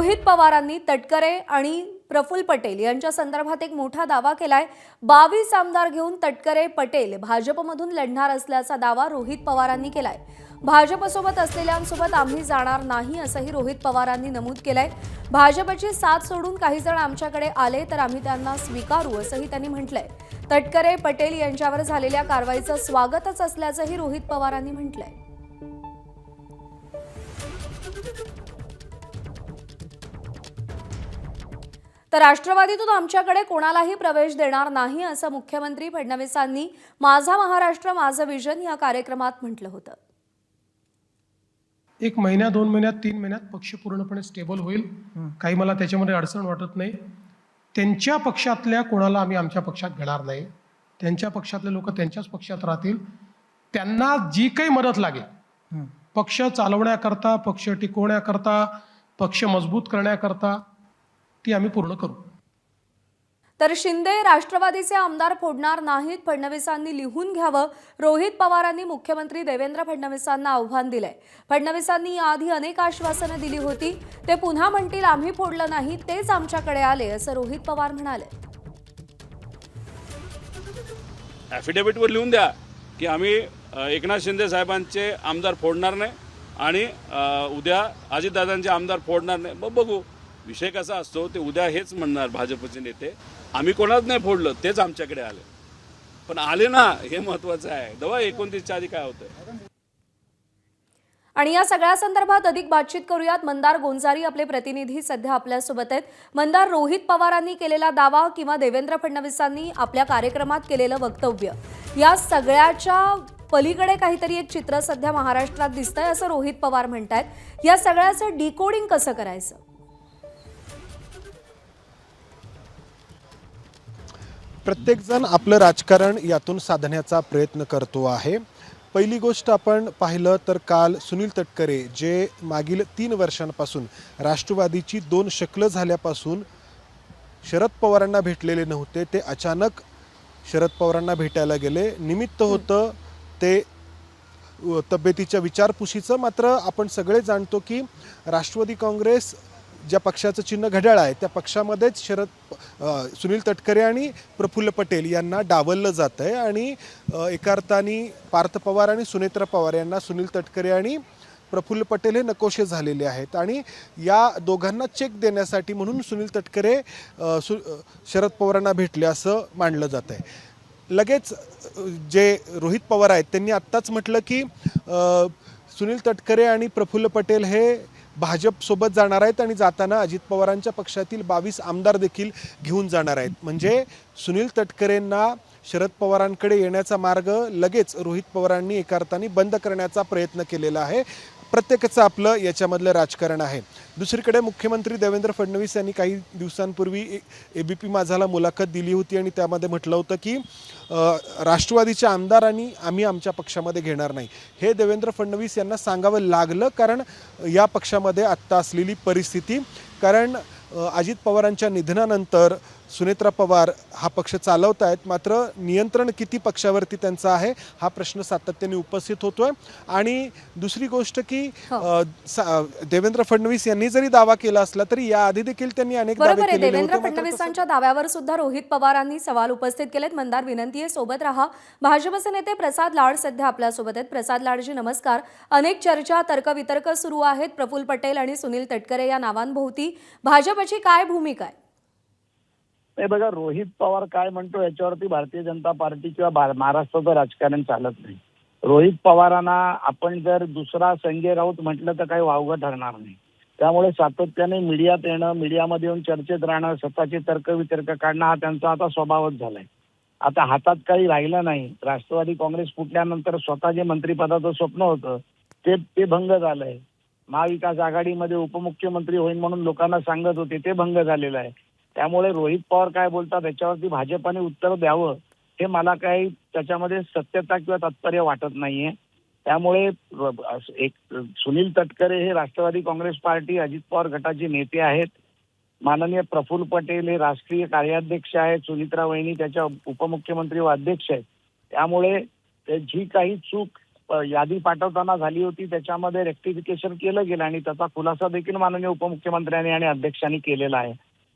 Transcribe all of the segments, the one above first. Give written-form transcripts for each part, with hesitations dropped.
रोहित पवारांनी तटकरे आणि प्रफुल्ल पटेल यांच्या संदर्भात एक मोठा दावा केलाय। 22 आमदार घेऊन तटकरे पटेल भाजपमधून लढणार असल्याचा दावा रोहित पवारांनी केलाय। भाजपसोबत असलेल्यांसोबत आम्ही जाणार नाही असंही रोहित पवारांनी नमूद केलंय। भाजपची साथ सोडून काही जण आमच्याकडे आले तर आम्ही त्यांना स्वीकारू असंही त्यांनी म्हटलंय। तटकरे पटेल यांच्यावर झालेल्या कारवाईचं स्वागतच असल्याचंही रोहित पवारांनी म्हटलंय। तर राष्ट्रवादीतून आमच्याकडे कोणालाही प्रवेश देणार नाही असं मुख्यमंत्री फडणवीसांनी माझा महाराष्ट्र माझं विजन या कार्यक्रमात म्हटलं होतं। एक महिन्या 2 महिन्यात 3 महिन्यात पक्ष पूर्णपणे स्टेबल होईल, काही मला त्याच्यामध्ये अडचण वाटत नाही। त्यांच्या पक्षातल्या कोणाला आम्ही आमच्या पक्षात घेणार नाही। त्यांच्या पक्षातले लोक त्यांच्याच पक्षात राहतील। त्यांना जी काही मदत लागेल पक्ष चालवण्याकरता, पक्ष टिकवण्याकरता, पक्ष मजबूत करण्याकरता ती आम्ही पूर्ण करू। तर शिंदे राष्ट्रवादीचे आमदार फोडणार नाहीत, फडणवीसांनी लिहून घ्यावं, रोहित पवारांनी मुख्यमंत्री देवेंद्र फडणवीसांना आव्हान दिलंय। फडणवीसांनी याआधी अनेक आश्वासनं दिली होती, ते पुन्हा म्हणतील आम्ही फोडलं नाही, तेच आमच्याकडे आले असं रोहित पवार म्हणाले। ॲफिडेव्हिटवर लिहून द्या की आम्ही एकनाथ शिंदे साहेबांचे आमदार फोडणार नाही आणि उद्या अजितदादांचे आमदार फोडणार नाही। मग बघू विषय कसा असतो ते। उद्या हेच म्हणणार भाजपचे नेते आम्ही कोणाच नाही फोडलं, तेच आमच्याकडे आले। पण आले ना, हे महत्त्वाचं आहे। 29च्या आधी काय होतं। आणि या सगळ्या संदर्भात अधिक बातचीत करूयात। मंदार गोंजारी आपले प्रतिनिधी सध्या आपल्यासोबत आहेत। मंदार, रोहित पवारांनी केलेला दावा किंवा देवेंद्र फडणवीसांनी आपल्या कार्यक्रमात केलेलं वक्तव्य, या सगळ्याच्या पलीकडे काहीतरी एक चित्र सध्या महाराष्ट्रात दिसतंय असं रोहित पवार म्हणतायत। या सगळ्याचं डिकोडिंग कसं करायचं? प्रत्येकजण आपलं राजकारण यातून साधण्याचा प्रयत्न करतो आहे। पहिली गोष्ट आपण पाहिलं तर काल सुनील तटकरे जे मागील 3 वर्षांपासून राष्ट्रवादीची 2 शक्ल झाल्यापासून शरद पवारांना भेटलेले नव्हते, ते अचानक शरद पवारांना भेटायला गेले। निमित्त होतं ते तब्येतीच्या विचारपुशीचं। मात्र आपण सगळे जाणतो की राष्ट्रवादी काँग्रेस ज्या पक्षाचं चिन्ह घड्याळ आहे त्या पक्षामध्येच सुनील तटकरे आणि प्रफुल्ल पटेल यांना डावललं जात आहे। आणि एका अर्थाने पार्थ पवार आणि सुनेत्रा पवार यांना सुनील तटकरे आणि प्रफुल्ल पटेल हे नकोशे झालेले आहेत। आणि या दोघांना चेक देण्यासाठी म्हणून सुनील तटकरे शरद पवारांना भेटले असं मानलं जात आहे। लगेच जे रोहित पवार आहेत त्यांनी आत्ताच म्हटलं की सुनील तटकरे आणि प्रफुल्ल पटेल हे भाजपसोबत जाणार आहेत आणि जाताना अजित पवारांच्या पक्षातील 22 आमदार देखील घेऊन जाणार आहेत। म्हणजे सुनील तटकरेंना शरद पवारांकडे येण्याचा मार्ग लगेच रोहित पवारांनी एका अर्थाने बंद करण्याचा प्रयत्न केलेला आहे। प्रत्येकाचं आपलं याच्यामधलं राजकारण आहे। दुसरीकडे मुख्यमंत्री देवेंद्र फडणवीस यांनी काही दिवसांपूर्वी ABP माझाला मुलाखत दिली होती आणि त्यामध्ये म्हटलं होतं की राष्ट्रवादीच्या आमदारांनी आम्ही आमच्या पक्षामध्ये घेणार नाही। हे देवेंद्र फडणवीस यांना सांगावं लागलं, कारण या पक्षामध्ये आत्ता असलेली परिस्थिती। कारण अजित पवारांच्या निधनानंतर सुनेत्रा पवार हा पक्ष चालवत आहेत, मात्र नियंत्रण किती पक्षावरती त्यांचं आहे हा प्रश्न सातत्याने उपस्थित होतोय। आणि दुसरी गोष्ट की देवेंद्र फडणवीस यांनी जरी दावा केला असला तरी याआधी देखील त्यांनी अनेक दावे केलेले होते। देवेंद्र फडणवीसांच्या दाव्यावर सुद्धा रोहित पवारांनी सवाल उपस्थित केलेत। मंदार, विनंती आहे सोबत रहा। भाजपचे नेते प्रसाद लाड सध्या आपल्यासोबत आहेत। प्रसाद लाडजी नमस्कार। अनेक चर्चा, तर्कवितर्क सुरू आहेत प्रफुल्ल पटेल आणि सुनील तटकरे या नावांभोवती, भाजपची काय भूमिका आहे? बघा, रोहित पवार काय म्हणतो याच्यावरती भारतीय जनता पार्टी किंवा महाराष्ट्राचं राजकारण चालत नाही। रोहित पवारांना आपण जर दुसरा संजय राऊत म्हटलं तर काही वावगं ठरणार नाही। त्यामुळे सातत्याने मीडियात येणं, मीडियामध्ये येऊन चर्चेत राहणं, स्वतःचे तर्कवितर्क काढणं हा त्यांचा आता स्वभावच झालाय। आता हातात काही राहिलं नाही। राष्ट्रवादी काँग्रेस फुटल्यानंतर स्वतः जे मंत्रिपदाचं स्वप्न होतं ते भंग झालंय। महाविकास आघाडीमध्ये उपमुख्यमंत्री होईल म्हणून लोकांना सांगत होते ते भंग झालेलं आहे। त्यामुळे रोहित पवार काय बोलतात याच्यावरती भाजपाने उत्तर द्यावं, हे मला काही त्याच्यामध्ये सत्यता किंवा तात्पर्य वाटत नाहीये। त्यामुळे एक सुनील तटकरे हे राष्ट्रवादी काँग्रेस पार्टी अजित पवार गटाचे नेते आहेत। माननीय प्रफुल्ल पटेल हे राष्ट्रीय कार्याध्यक्ष आहेत। सुनित्रा वहिनी त्याच्या उपमुख्यमंत्री व अध्यक्ष आहेत। त्यामुळे जी काही चूक यादी पाठवताना झाली होती त्याच्यामध्ये रेक्टिफिकेशन केलं गेलं आणि त्याचा खुलासा देखील माननीय उपमुख्यमंत्र्यांनी आणि अध्यक्षांनी केलेला आहे.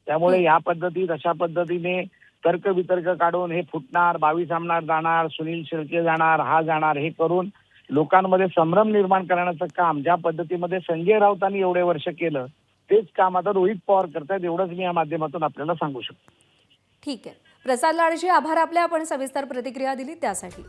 त्यामुळे या पद्धतीत अशा पद्धतीने तर्कवितर्क काढून हे फुटणार, 22 आमदार जाणार, सुनील शेळके जाणार, हा जाणार, हे करून लोकांमध्ये संभ्रम निर्माण करण्याचं काम ज्या पद्धतीमध्ये संजय राऊतांनी एवढे वर्ष केलं तेच काम आता रोहित पवार करतायत, एवढंच मी या माध्यमातून आपल्याला सांगू शकतो. ठीक आहे. प्रसाद लाडजी, आभार आपले, आपण सविस्तर प्रतिक्रिया दिली त्यासाठी.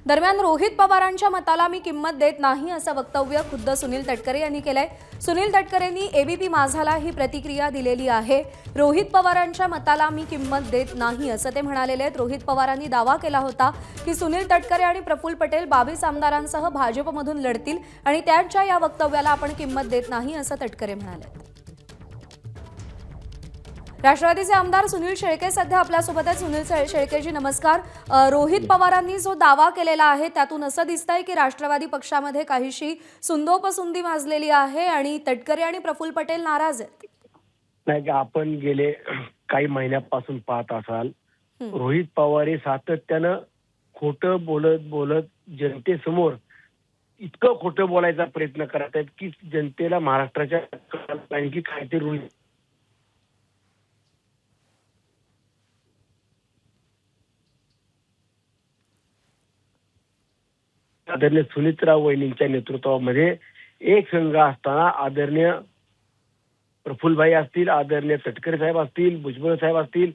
दरम्यान रोहित पवारांच्या मताला मी किंमत देत नाही असं वक्तव्य खुद्द सुनील तटकरे यांनी केलंय. सुनील तटकरेंनी एबीपी माझाला ही प्रतिक्रिया दिलेली आहे. रोहित पवारांच्या मताला मी किंमत देत नाही असं ते म्हणालेले आहेत. रोहित पवारांनी दावा केला होता की सुनील तटकरे आणि प्रफुल्ल पटेल 22 आमदारांसह भाजपमधून लढतील आणि त्यांच्या या वक्तव्याला आपण किंमत देत नाही असं तटकरे म्हणाले. राष्ट्रवादीचे आमदार सुनील शेळके सध्या आपल्यासोबत आहेत. सुनील शेळकेजी, नमस्कार. रोहित पवारांनी जो दावा केलेला आहे त्यातून असं दिसतंय की राष्ट्रवादी पक्षामध्ये काहीशी सुंदोपसुंदी माजलेली आहे आणि तटकरे आणि प्रफुल्ल पटेल नाराज आहेत. नाही का, आपण गेले काही महिन्यापासून पाहत असाल रोहित पवार हे सातत्यानं खोटं बोलत जनतेसमोर इतकं खोटं बोलायचा प्रयत्न करत आहेत की जनतेला महाराष्ट्राच्या आणखी काहीतरी आदरणीय सुनीतराव वहिनींच्या नेतृत्वामध्ये एक संघ असताना आदरणीय प्रफुल्लभाई असतील, आदरणीय तटकरे साहेब असतील, भुजबळ साहेब असतील,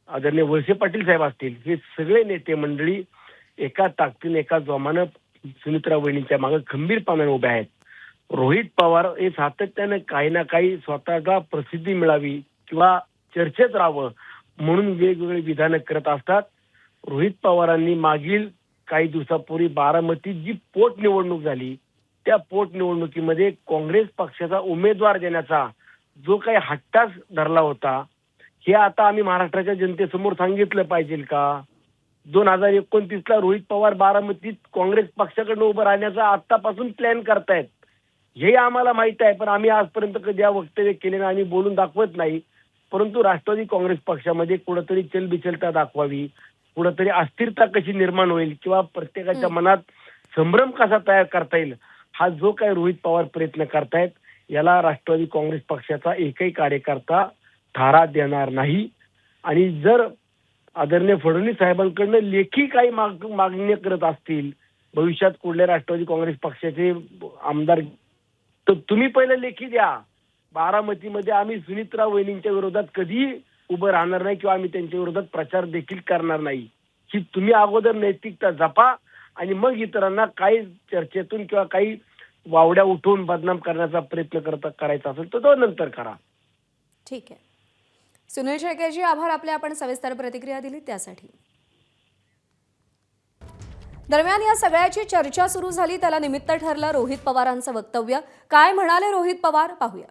आदरणीय वळसे पाटील साहेब असतील, हे सगळे नेते मंडळी एका ताकदीने एका जोमानं सुनीतराव वहिनींच्या मागे खंबीरपणाने उभे आहेत. रोहित पवार हे सातत्याने काही ना काही स्वतःला प्रसिद्धी मिळावी किंवा चर्चेत राहावं म्हणून वेगवेगळी विधानं करत असतात. रोहित पवारांनी मागील काही दिवसापूर्वी बारामतीत जी पोटनिवडणूक झाली त्या पोटनिवडणुकीमध्ये काँग्रेस पक्षाचा उमेदवार देण्याचा जो काही हट्टाच धरला होता हे आता आम्ही महाराष्ट्राच्या जनतेसमोर सांगितलं पाहिजे का? 2029ला रोहित पवार बारामतीत काँग्रेस पक्षाकडनं उभं राहण्याचा आतापासून प्लॅन करतायत हे आम्हाला माहित आहे, पण आम्ही आजपर्यंत कधी या वक्तव्य केले नाही, आम्ही बोलून दाखवत नाही. परंतु राष्ट्रवादी काँग्रेस पक्षामध्ये कुठंतरी चलबिचलता दाखवावी, कुठंतरी अस्थिरता कशी निर्माण होईल किंवा प्रत्येकाच्या मनात संभ्रम कसा तयार करता येईल हा जो काही रोहित पवार प्रयत्न करतायत याला राष्ट्रवादी काँग्रेस पक्षाचा एकही कार्यकर्ता थारा देणार नाही. आणि जर आदरणीय फडणवीस साहेबांकडनं लेखी काही मागणी करत असतील भविष्यात कुठल्या राष्ट्रवादी काँग्रेस पक्षाचे आमदार तर तुम्ही पहिले लेखी द्या. बारामतीमध्ये आम्ही सुनीतराव वहिनींच्या विरोधात कधी उभं राहणार नाही किंवा आम्ही त्यांच्या विरोधात प्रचार देखील करणार नाही. ही तुम्ही अगोदर नैतिकता जपा आणि मग इतरांना काही चर्चेतून किंवा काही वावड्या उठवून बदनाम करण्याचा प्रयत्न करायचा असेल तर तो नंतर करा. ठीक आहे. सुनील शेळकेजी, आभार आपले, आपण सविस्तर प्रतिक्रिया दिली त्यासाठी. दरम्यान या सगळ्याची चर्चा सुरू झाली त्याला निमित्त ठरलं रोहित पवारांचं वक्तव्य. काय म्हणाले रोहित पवार पाहूया.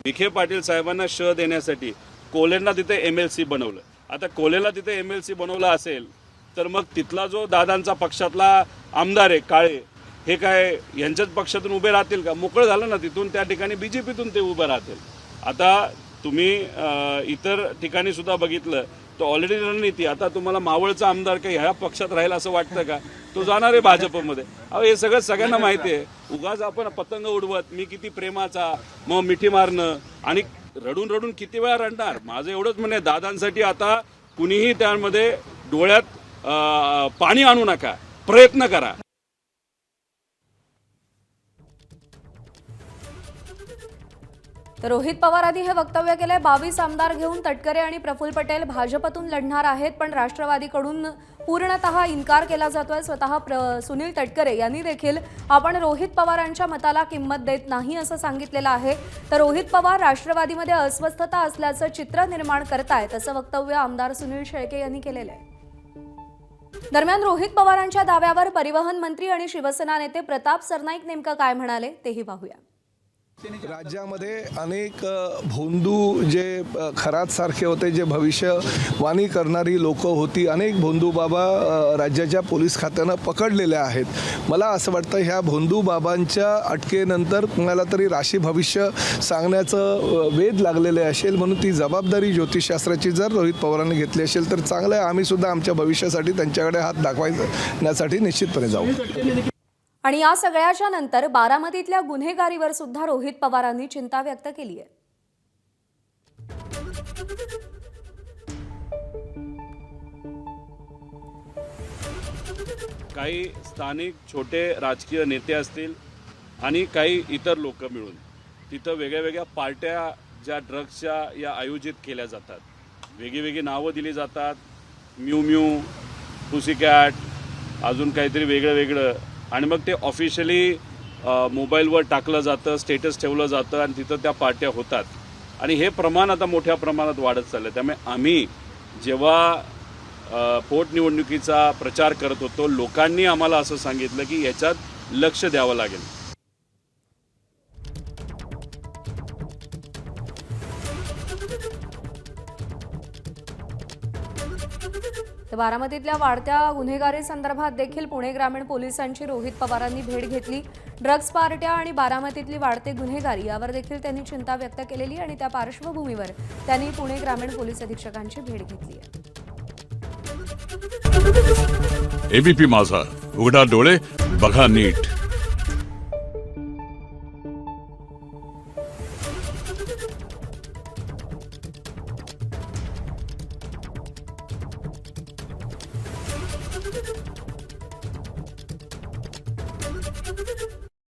विखे पाटील साहेबांना श देण्यासाठी कोल्हेंना तिथे MLC बनवलं. आता कोल्हेला तिथे MLC बनवलं असेल तर मग तिथला जो दादांचा पक्षातला आमदार आहे काळे हे काय यांच्याच पक्षातून उभे राहतील का? मोकळं झालं ना तिथून, त्या ठिकाणी BJPतून ते उभे राहतील. आता तुम्ही इतर ठिकाणी सुद्धा बघितलं तर ऑलरेडी रणनीती आता तुम्हाला मावळचा आमदार काही ह्या पक्षात राहील असं वाटतं का? तो जाणार आहे भाजपमध्ये. अहो हे सगळं सगळ्यांना माहिती आहे. उगाच आपण पतंग उडवत मी किती प्रेमाचा मग मिठी मारणं आणि रडून रडून किती वेळा रडणार. माझं एवढंच म्हणणं आहे दादांसाठी आता कुणीही त्यामध्ये डोळ्यात पाणी आणू नका, प्रयत्न करा. तर रोहित पवारांनी हे वक्तव्य केलंय. 22 आमदार घेऊन तटकरे आणि प्रफुल्ल पटेल भाजपतून लढणार आहेत, पण राष्ट्रवादीकडून पूर्णतः इन्कार केला जातोय. स्वतः सुनील तटकरे यांनी देखील आपण रोहित पवारांच्या मताला किंमत देत नाही असं सांगितलेलं आहे. तर रोहित पवार राष्ट्रवादीमध्ये अस्वस्थता असल्याचं चित्र निर्माण करतायत असं वक्तव्य आमदार सुनील शेळके यांनी केलेलं आहे. दरम्यान रोहित पवारांच्या दाव्यावर परिवहन मंत्री आणि शिवसेना नेते प्रताप सरनाईक नेमकं काय म्हणाले तेही पाहूया. राज्यामध्ये अनेक भोंदू जे खरातसारखे होते, जे भविष्यवाणी करणारी लोक होती, अनेक भोंदू बाबा राज्याच्या पोलीस खात्यानं पकडलेले आहेत. मला असं वाटतं ह्या भोंदू बाबांच्या अटकेनंतर कुणाला तरी राशी भविष्य सांगण्याचं वेध लागलेले असेल, म्हणून ती जबाबदारी ज्योतिषशास्त्राची जर रोहित पवारांनी घेतली असेल तर चांगलं आहे. आम्ही सुद्धा आमच्या भविष्यासाठी त्यांच्याकडे हात दाखवायसाठी निश्चितपणे जाऊ. आणि या सगळ्याच्या नंतर बारामतीतल्या गुन्हेगारीवर सुद्धा रोहित पवारांनी चिंता व्यक्त केली आहे. काही स्थानिक छोटे राजकीय नेते असतील आणि काही इतर लोक मिळून तिथं वेगळ्या वेगळ्या पार्ट्या ज्या ड्रग्सच्या या आयोजित केल्या जातात, वेगळी नावं दिली जातात, म्यू म्यू, पुसीकॅट, अजून काहीतरी वेगळं आणि मग ते ऑफिशियली मोबाईलवर टाकलं जातं, स्टेटस ठेवलं जातं आणि तिथं त्या पार्ट्या होतात. आणि हे प्रमाण आता मोठ्या प्रमाणात वाढत चाललं. त्यामुळे आम्ही जेव्हा पोटनिवडणुकीचा प्रचार करत होतो, लोकांनी आम्हाला असं सांगितलं की याच्यात लक्ष द्यावं लागेल. तर बारामतीतल्या वाढत्या गुन्हेगारी संदर्भात देखील पुणे ग्रामीण पोलिसांची रोहित पवारांनी भेट घेतली. ड्रग्ज पार्ट्या आणि बारामतीतली वाढते गुन्हेगारी यावर देखील त्यांनी चिंता व्यक्त केलेली आणि त्या पार्श्वभूमीवर त्यांनी पुणे ग्रामीण पोलीस अधीक्षकांची भेट घेतली आहे. एबीपी माझा, उघडा डोळे बघा नीट.